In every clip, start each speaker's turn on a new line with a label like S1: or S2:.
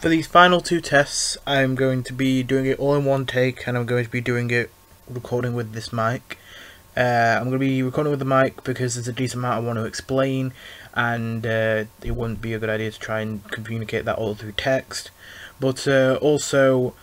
S1: For these final two tests, I'm going to be doing it all in one take, and I'm going to be doing it recording with this mic. I'm going to be recording with the mic because there's a decent amount I want to explain, and it wouldn't be a good idea to try and communicate that all through text. But also,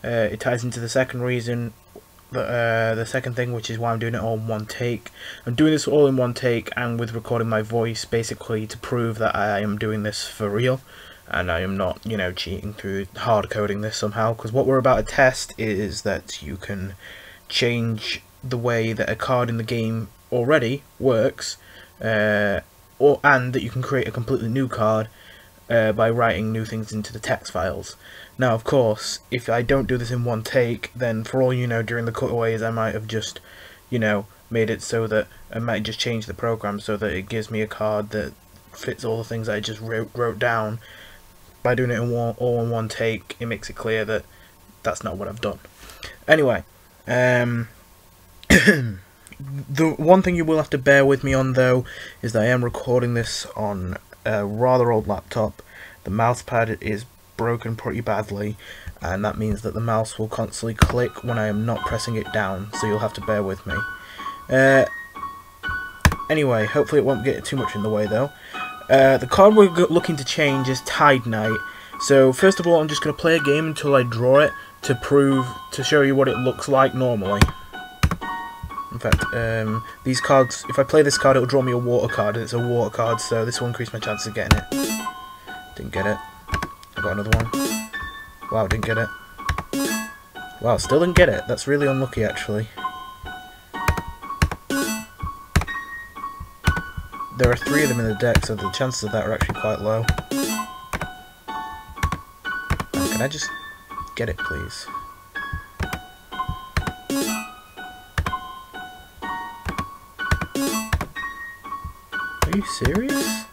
S1: it ties into the second reason, the second thing, which is why I'm doing it all in one take. I'm doing this all in one take and with recording my voice, basically to prove that I am doing this for real. And I am not, you know, cheating through hard coding this somehow, because what we're about to test is that you can change the way that a card in the game already works, and that you can create a completely new card by writing new things into the text files. Now, of course, if I don't do this in one take, then for all you know, during the cutaways I might have just, you know, made it so that I might just change the program so that it gives me a card that fits all the things I just wrote down. By doing it all in one take, it makes it clear that that's not what I've done. Anyway, the one thing you will have to bear with me on, though, is that I am recording this on a rather old laptop. The mouse pad is broken pretty badly, and that means that the mouse will constantly click when I am not pressing it down, so you'll have to bear with me. Anyway, hopefully it won't get too much in the way, though. The card we're looking to change is Tide Knight. So first of all, I'm just going to play a game until I draw it to show you what it looks like normally. In fact, these cards, if I play this card, it'll draw me a water card, and it's a water card, so this will increase my chances of getting it. Didn't get it. I got another one. Wow, didn't get it. Wow, still didn't get it. That's really unlucky, actually. There are 3 of them in the deck, so the chances of that are actually quite low. Can I just get it, please? Are you serious?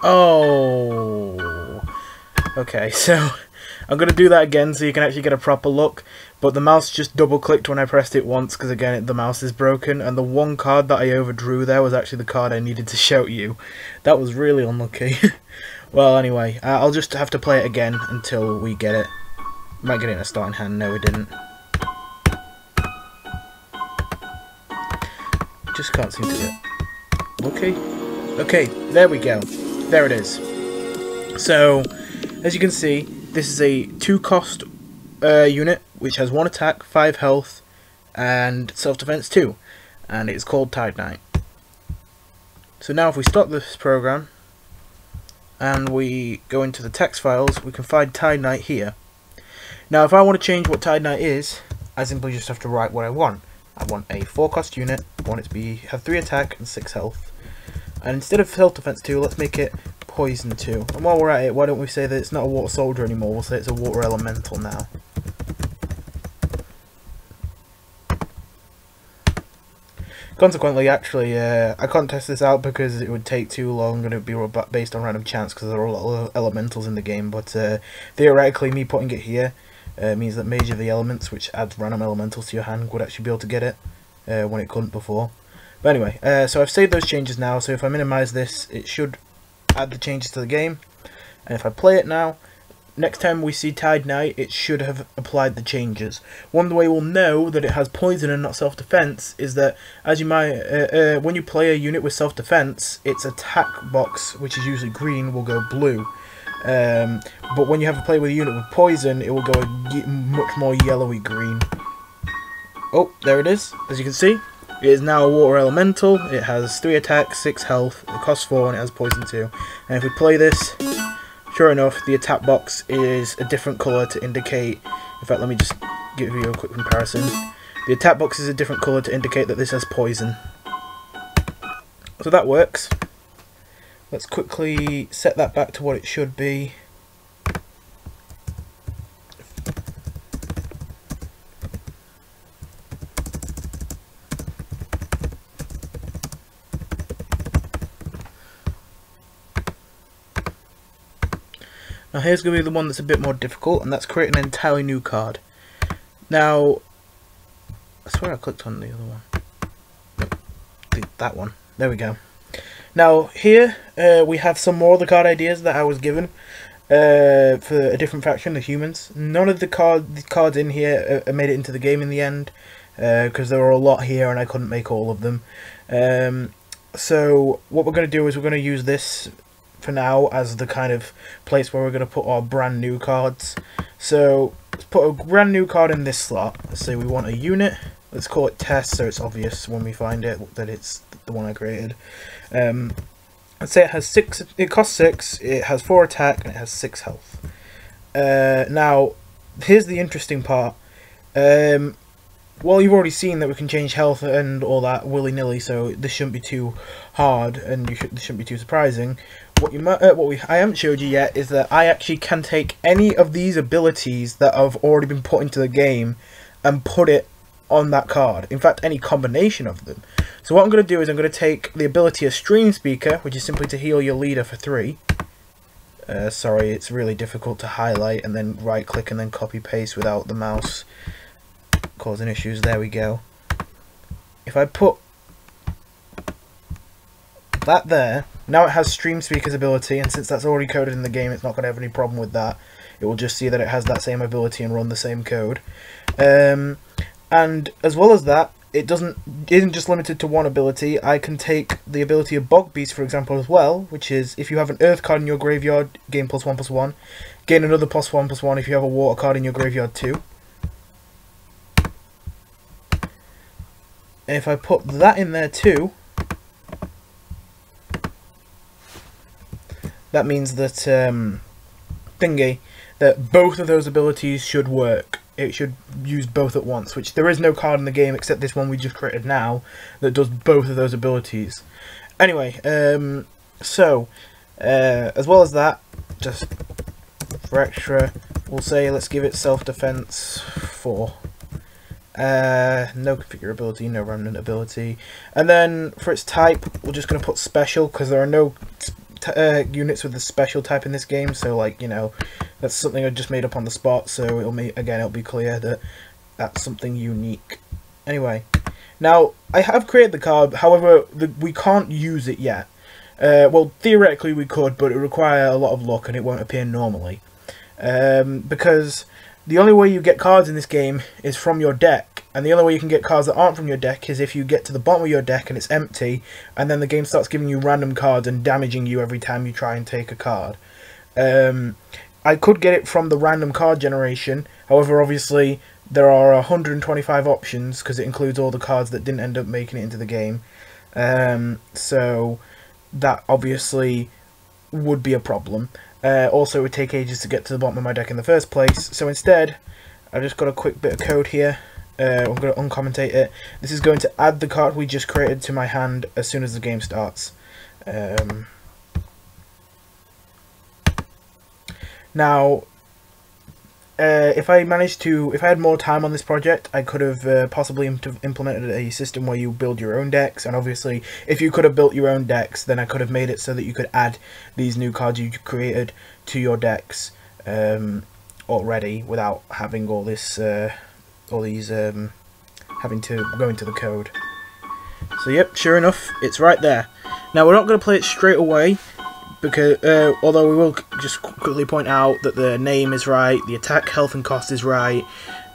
S1: Oh. Okay, so I'm going to do that again so you can actually get a proper look, but the mouse just double clicked when I pressed it once because again the mouse is broken, and the one card that I overdrew there was actually the card I needed to show you. That was really unlucky. Well, anyway, I'll just have to play it again until we get it. Might get it in a starting hand. No, we didn't. Just can't seem to get... Okay. Okay, there we go. There it is. So, as you can see, this is a 2-cost unit, which has 1 attack, 5 health, and self-defense 2. And it's called Tide Knight. So now if we stop this program, and we go into the text files, we can find Tide Knight here. Now if I want to change what Tide Knight is, I simply just have to write what I want. I want a 4-cost unit, I want it to have 3 attack and 6 health. And instead of self-defense 2, let's make it poison 2. And while we're at it, why don't we say that it's not a water soldier anymore, we'll say it's a water elemental now. Consequently, actually, I can't test this out because it would take too long and it would be based on random chance because there are a lot of elementals in the game, but theoretically me putting it here means that Mage of the Elements, which adds random elementals to your hand, would actually be able to get it when it couldn't before. But anyway, so I've saved those changes now, so if I minimize this, it should add the changes to the game. And if I play it now, next time we see Tide Knight, it should have applied the changes. One way we'll know that it has poison and not self-defense is that, as you might, when you play a unit with self-defense, its attack box, which is usually green, will go blue. But when you have to play with a unit with poison, it will go much more yellowy green. Oh, there it is. As you can see, it is now a water elemental. It has 3 attacks, 6 health, it costs 4, and it has poison 2. And if we play this, sure enough, the attack box is a different colour to indicate... In fact, let me just give you a quick comparison. The attack box is a different colour to indicate that this has poison. So that works. Let's quickly set that back to what it should be. Now here's going to be the one that's a bit more difficult, and that's creating an entirely new card. Now, I swear I clicked on the other one. No, that one. There we go. Now here we have some more of the card ideas that I was given for a different faction, the humans. None of the cards in here made it into the game in the end, because there were a lot here and I couldn't make all of them. So what we're going to do is we're going to use this for now as the kind of place where we're going to put our brand new cards. So let's put a brand new card in this slot. Let's say we want a unit. Let's call it Test so it's obvious when we find it that it's the one I created. Let's say it has 6. It costs 6. It has 4 attack and it has 6 health. Now here's the interesting part. Well, you've already seen that we can change health and all that willy-nilly, so this shouldn't be too hard and this shouldn't be too surprising. I haven't showed you yet is that I actually can take any of these abilities that have already been put into the game and put it on that card. In fact, any combination of them. So what I'm going to do is I'm going to take the ability of Stream Speaker, which is simply to heal your leader for 3. Sorry, it's really difficult to highlight and then right-click and then copy-paste without the mouse causing issues. There we go. If I put that there, now it has Stream Speaker's ability, and since that's already coded in the game, it's not going to have any problem with that. It will just see that it has that same ability and run the same code. And as well as that, it isn't just limited to one ability. I can take the ability of Bog Beast, for example, as well, which is if you have an Earth card in your graveyard, gain +1/+1. Gain another +1/+1 if you have a Water card in your graveyard too. And if I put that in there too, that means that that both of those abilities should work. It should use both at once, which there is no card in the game except this one we just created now that does both of those abilities. Anyway, so as well as that, just for extra, we'll say let's give it self-defense 4. No configurability, no remnant ability, and then for its type, we're just going to put special because there are no units with the special type in this game. So like, you know, That's something I just made up on the spot, so it'll be clear that that's something unique. Anyway, now I have created the card, however, we can't use it yet. Well, theoretically we could, but it would require a lot of luck and it won't appear normally. Because the only way you get cards in this game is from your deck, and the only way you can get cards that aren't from your deck is if you get to the bottom of your deck and it's empty, and then the game starts giving you random cards and damaging you every time you try and take a card. I could get it from the random card generation, however, obviously, there are 125 options, because it includes all the cards that didn't end up making it into the game. So that obviously would be a problem. Also, it would take ages to get to the bottom of my deck in the first place. So instead, I've just got a quick bit of code here. I'm going to uncommentate it. This is going to add the card we just created to my hand as soon as the game starts. Now, if I had more time on this project, I could have possibly implemented a system where you build your own decks, and obviously, if you could have built your own decks, then I could have made it so that you could add these new cards you created to your decks already, without having all these having to go into the code. So yep, sure enough, it's right there. Now we're not going to play it straight away, because although we will just quickly point out that the name is right, the attack, health and cost is right,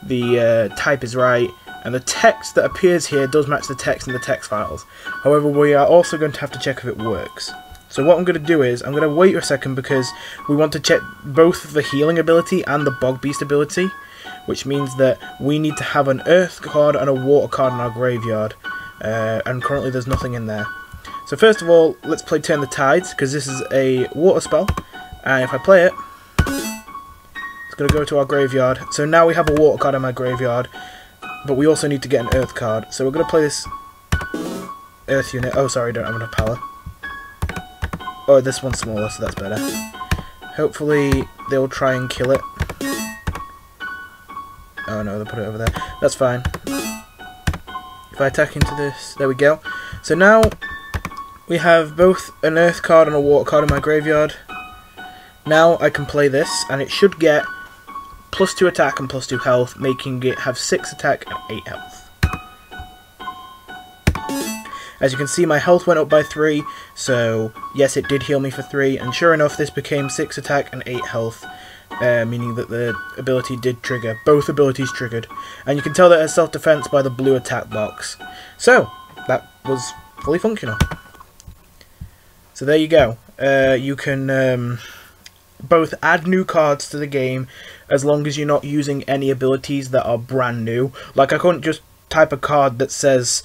S1: the type is right, and the text that appears here does match the text in the text files. However, we are also going to have to check if it works. So what I'm going to do is, I'm going to wait a second because we want to check both the healing ability and the bog beast ability, which means that we need to have an earth card and a water card in our graveyard, and currently there's nothing in there. So first of all, let's play Turn the Tides, because this is a water spell, and if I play it, it's going to go to our graveyard. So now we have a water card in my graveyard, but we also need to get an earth card. So we're going to play this earth unit. Oh, sorry, I don't have enough power. Oh, this one's smaller, so that's better. Hopefully they'll try and kill it. Oh no, they put it over there. That's fine. If I attack into this, there we go. So now we have both an earth card and a water card in my graveyard. Now I can play this, and it should get +2 attack and +2 health, making it have 6 attack and 8 health. As you can see, my health went up by 3, so yes, it did heal me for 3, and sure enough, this became 6 attack and 8 health, meaning that the ability did trigger. Both abilities triggered, and you can tell that it's self-defense by the blue attack box. So, that was fully functional. So there you go. You can both add new cards to the game as long as you're not using any abilities that are brand new. Like, I couldn't just type a card that says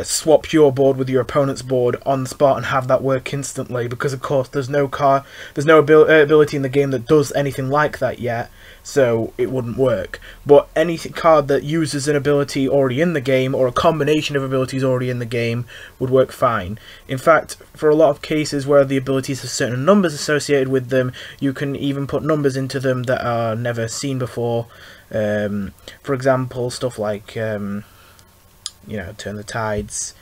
S1: swap your board with your opponent's board on the spot and have that work instantly, because of course there's no ability in the game that does anything like that yet, so it wouldn't work. But any card that uses an ability already in the game, or a combination of abilities already in the game, would work fine. In fact, for a lot of cases where the abilities have certain numbers associated with them, you can even put numbers into them that are never seen before. For example, stuff like you know, Turn the Tides.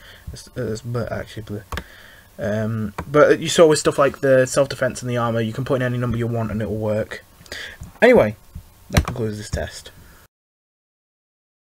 S1: Actually blue. But you saw with stuff like the self-defense and the armor, you can put in any number you want and it will work. Anyway, that concludes this test.